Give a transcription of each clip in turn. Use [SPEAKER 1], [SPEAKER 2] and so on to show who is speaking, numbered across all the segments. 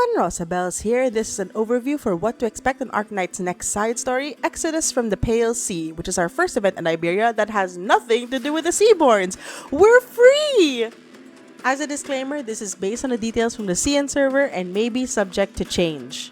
[SPEAKER 1] everyone, Rosabel's here. This is an overview for what to expect on Arknights' next side story, Exodus from the Pale Sea, which is our first event in Iberia that has nothing to do with the Seaborns. We're free! As a disclaimer, this is based on the details from the CN server and may be subject to change.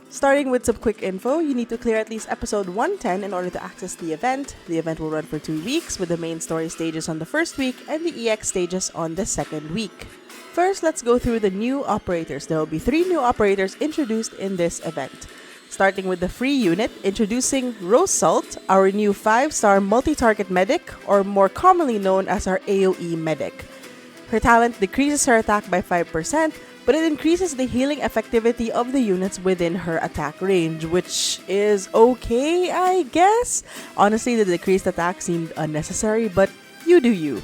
[SPEAKER 1] Starting with some quick info, you need to clear at least episode 110 in order to access the event. The event will run for 2 weeks, with the main story stages on the first week and the EX stages on the second week. First, let's go through the new operators. There will be 3 new operators introduced in this event. Starting with the free unit, introducing Rose Salt, our new 5-star multi-target medic, or more commonly known as our AoE medic. Her talent decreases her attack by 5%, but it increases the healing effectivity of the units within her attack range, which is okay, I guess? Honestly, the decreased attack seemed unnecessary, but you do you.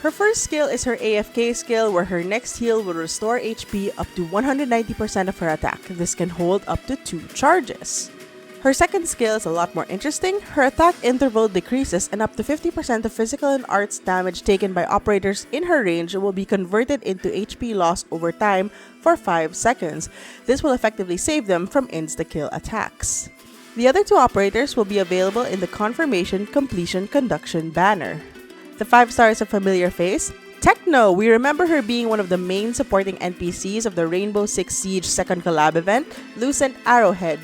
[SPEAKER 1] Her first skill is her AFK skill, where her next heal will restore HP up to 190% of her attack. This can hold up to 2 charges. Her second skill is a lot more interesting. Her attack interval decreases, and up to 50% of physical and arts damage taken by operators in her range will be converted into HP loss over time for 5 seconds. This will effectively save them from insta-kill attacks. The other 2 operators will be available in the Confirmation Completion Conduction banner. The 5-star is a familiar face. Techno! We remember her being one of the main supporting NPCs of the Rainbow Six Siege second collab event, Lucent Arrowhead.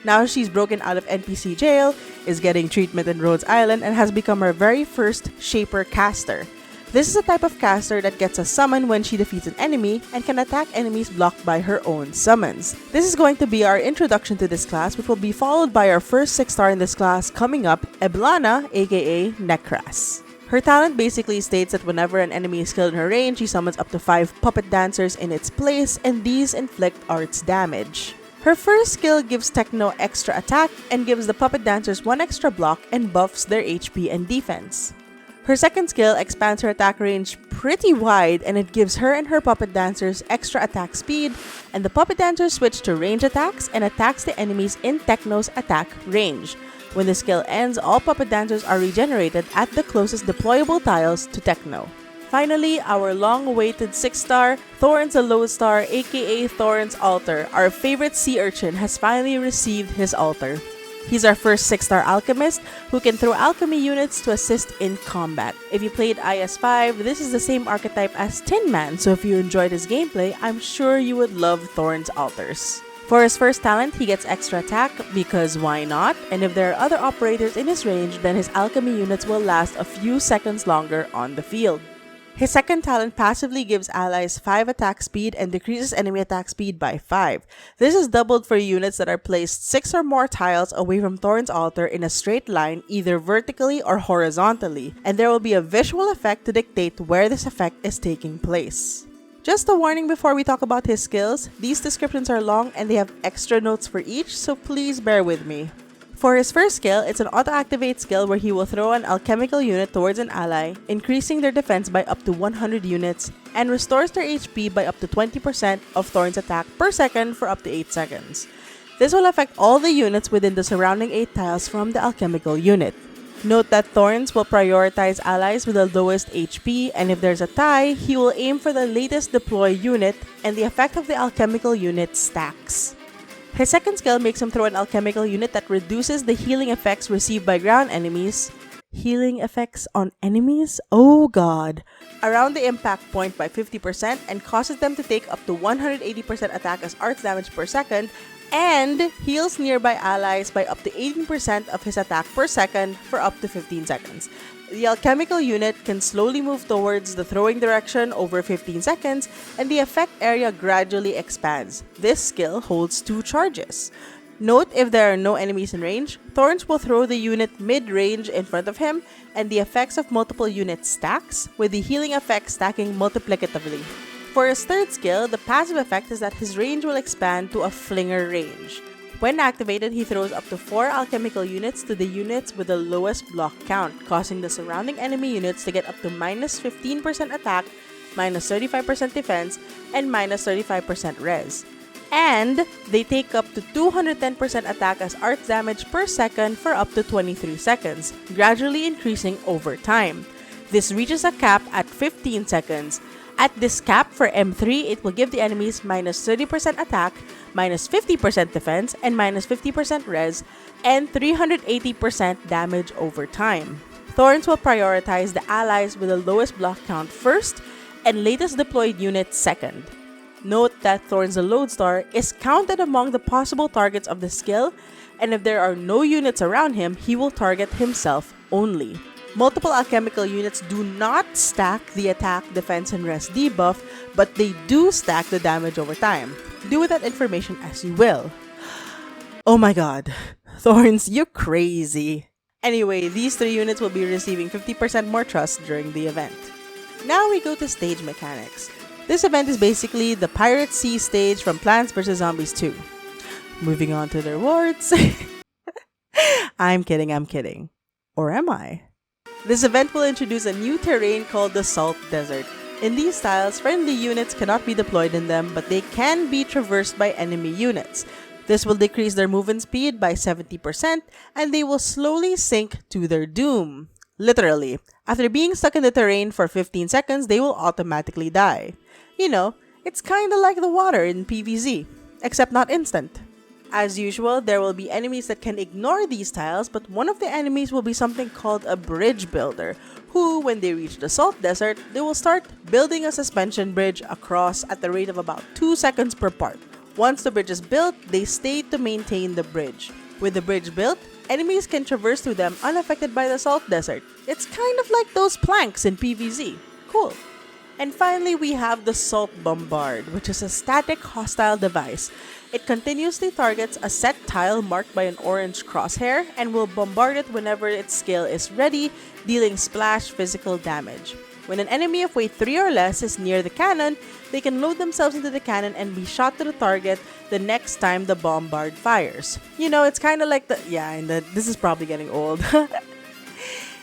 [SPEAKER 1] Now she's broken out of NPC jail, is getting treatment in Rhodes Island, and has become our very first Shaper caster. This is a type of caster that gets a summon when she defeats an enemy and can attack enemies blocked by her own summons. This is going to be our introduction to this class, which will be followed by our first 6-star in this class coming up, Eblana, aka Nekras. Her talent basically states that whenever an enemy is killed in her range, she summons up to 5 puppet dancers in its place, and these inflict arts damage. Her first skill gives Techno extra attack and gives the puppet dancers 1 extra block and buffs their HP and defense. Her second skill expands her attack range pretty wide, and it gives her and her puppet dancers extra attack speed, and the puppet dancers switch to range attacks and attacks the enemies in Techno's attack range. When the skill ends, all puppet dancers are regenerated at the closest deployable tiles to Techno. Finally, our long-awaited 6-star, Thorns the Lodestar, aka Thorns Altar, our favorite sea urchin, has finally received his altar. He's our first 6-star alchemist who can throw alchemy units to assist in combat. If you played IS5, this is the same archetype as Tin Man, so if you enjoyed his gameplay, I'm sure you would love Thorns Altars. For his first talent, he gets extra attack, because why not? And if there are other operators in his range, then his alchemy units will last a few seconds longer on the field. His second talent passively gives allies 5 attack speed and decreases enemy attack speed by 5. This is doubled for units that are placed 6 or more tiles away from Thorn's Altar in a straight line, either vertically or horizontally, and there will be a visual effect to dictate where this effect is taking place. Just a warning before we talk about his skills, these descriptions are long and they have extra notes for each, so please bear with me. For his first skill, it's an auto-activate skill where he will throw an alchemical unit towards an ally, increasing their defense by up to 100 units, and restores their HP by up to 20% of Thorn's attack per second for up to 8 seconds. This will affect all the units within the surrounding 8 tiles from the alchemical unit. Note that Thorns will prioritize allies with the lowest HP, and if there's a tie, he will aim for the latest deploy unit, and the effect of the alchemical unit stacks. His second skill makes him throw an alchemical unit that reduces the healing effects received by ground enemies. Healing effects on enemies? Oh god. Around the impact point by 50% and causes them to take up to 180% attack as arts damage per second, and heals nearby allies by up to 18% of his attack per second for up to 15 seconds. The alchemical unit can slowly move towards the throwing direction over 15 seconds, and the effect area gradually expands. This skill holds 2 charges. Note, if there are no enemies in range, Thorns will throw the unit mid-range in front of him, and the effects of multiple units stacks, with the healing effect stacking multiplicatively. For his third skill, the passive effect is that his range will expand to a flinger range. When activated, he throws up to 4 alchemical units to the units with the lowest block count, causing the surrounding enemy units to get up to minus 15% attack, minus 35% defense, and minus 35% res. And they take up to 210% attack as arts damage per second for up to 23 seconds, gradually increasing over time. This reaches a cap at 15 seconds. At this cap for M3, it will give the enemies minus 30% attack, minus 50% defense, and minus 50% res, and 380% damage over time. Thorns will prioritize the allies with the lowest block count first, and latest deployed unit second. Note that Thorn's Lodestar is counted among the possible targets of the skill, and if there are no units around him, he will target himself only. Multiple alchemical units do not stack the attack, defense, and rest debuff, but they do stack the damage over time. Do with that information as you will. Oh my god, Thorns, you're crazy. Anyway, these 3 units will be receiving 50% more trust during the event. Now we go to stage mechanics. This event is basically the Pirate Sea stage from Plants vs. Zombies 2. Moving on to the rewards. I'm kidding. Or am I? This event will introduce a new terrain called the Salt Desert. In these styles, friendly units cannot be deployed in them, but they can be traversed by enemy units. This will decrease their movement speed by 70%, and they will slowly sink to their doom. Literally, after being stuck in the terrain for 15 seconds, they will automatically die. You know, it's kinda like the water in PvZ, except not instant. As usual, there will be enemies that can ignore these tiles, but one of the enemies will be something called a bridge builder, who, when they reach the Salt Desert, they will start building a suspension bridge across at the rate of about 2 seconds per part. Once the bridge is built, they stay to maintain the bridge. With the bridge built, enemies can traverse through them unaffected by the Salt Desert. It's kind of like those planks in PvZ. Cool. And finally, we have the Salt Bombard, which is a static hostile device. It continuously targets a set tile marked by an orange crosshair and will bombard it whenever its skill is ready, dealing splash physical damage. When an enemy of weight 3 or less is near the cannon, they can load themselves into the cannon and be shot to the target the next time the bombard fires. You know, it's kind of like this is probably getting old.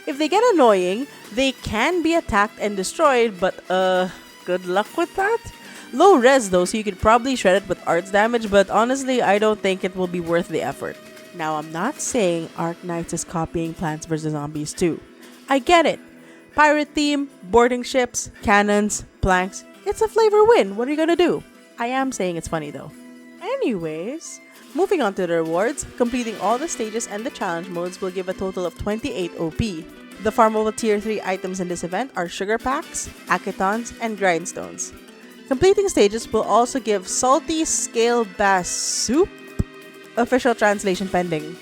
[SPEAKER 1] If they get annoying, they can be attacked and destroyed, but good luck with that. Low res though, so you could probably shred it with arts damage, but honestly, I don't think it will be worth the effort. Now, I'm not saying Arknights is copying Plants vs. Zombies 2. I get it. Pirate theme, boarding ships, cannons, planks. It's a flavor win. What are you gonna do? I am saying it's funny though. Anyways, moving on to the rewards, completing all the stages and the challenge modes will give a total of 28 OP. The farmable tier 3 items in this event are sugar packs, aketons, and grindstones. Completing stages will also give salty scale bass soup. Official translation pending.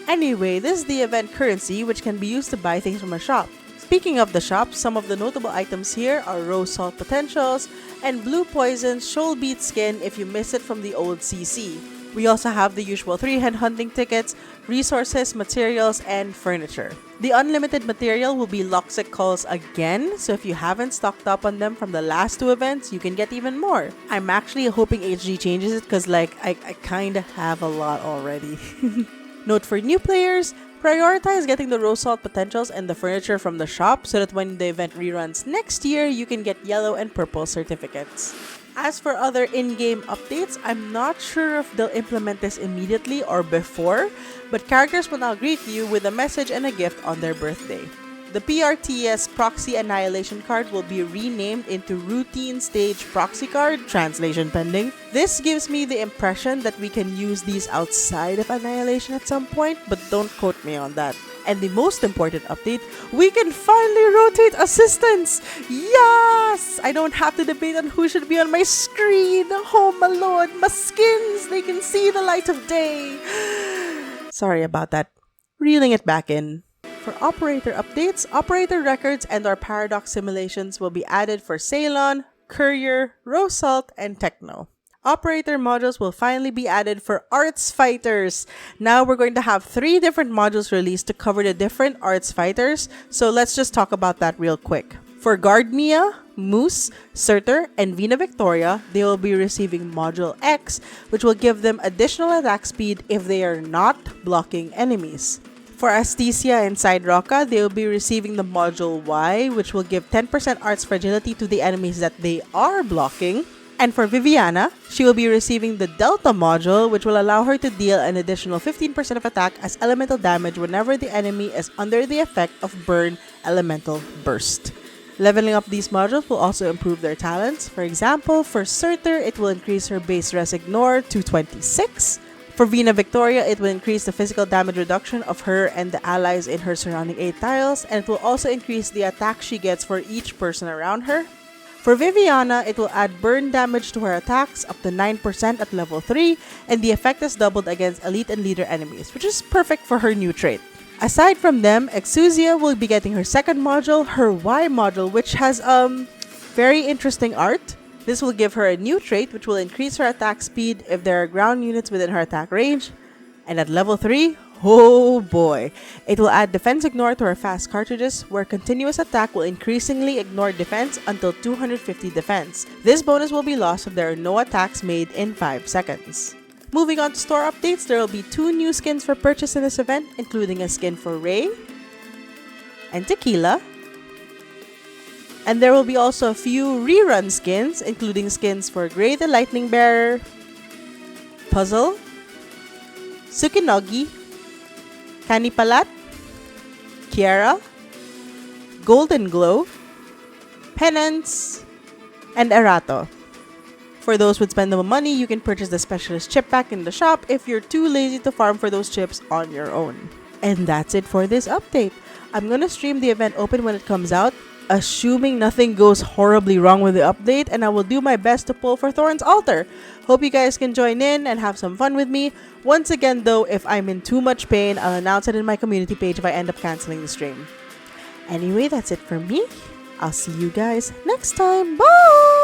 [SPEAKER 1] Anyway, this is the event currency, which can be used to buy things from a shop. Speaking of the shop, some of the notable items here are rose salt potentials and blue poison shoal beet skin if you miss it from the old CC. We also have the usual 3-head hunting tickets, resources, materials, and furniture. The unlimited material will be Loxic calls again, so if you haven't stocked up on them from the last 2 events, you can get even more. I'm actually hoping HG changes it because I kinda have a lot already. Note for new players, prioritize getting the rose salt potentials and the furniture from the shop so that when the event reruns next year, you can get yellow and purple certificates. As for other in-game updates, I'm not sure if they'll implement this immediately or before, but characters will now greet you with a message and a gift on their birthday. The PRTS Proxy Annihilation card will be renamed into Routine Stage Proxy card, translation pending. This gives me the impression that we can use these outside of Annihilation at some point, but don't quote me on that. And the most important update, we can finally rotate assistants! Yes! I don't have to debate on who should be on my screen. Oh my lord, my skins! They can see the light of day! Sorry about that. Reeling it back in. For operator updates, operator records and our paradox simulations will be added for Ceylon, Courier, Rose Salt, and Techno. Operator modules will finally be added for Arts Fighters. Now we're going to have 3 different modules released to cover the different Arts Fighters, so let's just talk about that real quick. For Guardmia, Moose, Surtur, and Vina Victoria, they will be receiving Module X, which will give them additional attack speed if they are not blocking enemies. For Asticia and Side Rocka, they will be receiving the Module Y, which will give 10% Arts Fragility to the enemies that they are blocking. And for Viviana, she will be receiving the Delta module, which will allow her to deal an additional 15% of attack as elemental damage whenever the enemy is under the effect of Burn Elemental Burst. Leveling up these modules will also improve their talents. For example, for Surtur, it will increase her base res ignore to 26. For Vina Victoria, it will increase the physical damage reduction of her and the allies in her surrounding 8 tiles, and it will also increase the attack she gets for each person around her. For Viviana, it will add burn damage to her attacks up to 9% at level 3, and the effect is doubled against elite and leader enemies, which is perfect for her new trait. Aside from them, Exousia will be getting her second module, her Y module, which has very interesting art. This will give her a new trait which will increase her attack speed if there are ground units within her attack range. And at level 3, oh boy, it will add defense ignore to her fast cartridges, where continuous attack will increasingly ignore defense until 250 defense. This bonus will be lost if there are no attacks made in 5 seconds. Moving on to store updates, there will be 2 new skins for purchase in this event, including a skin for Ray and Tequila. And there will be also a few rerun skins, including skins for Gray the Lightning Bearer, Puzzle, Tsukinogi, Kanipalat, Kiara, Golden Glow, Penance, and Erato. For those with spendable money, you can purchase the specialist chip pack in the shop if you're too lazy to farm for those chips on your own. And that's it for this update. I'm gonna stream the event open when it comes out, assuming nothing goes horribly wrong with the update, and I will do my best to pull for Thorn's Altar. Hope you guys can join in and have some fun with me. Once again though, if I'm in too much pain, I'll announce it in my community page if I end up canceling the stream. Anyway, that's it for me. I'll see you guys next time. Bye!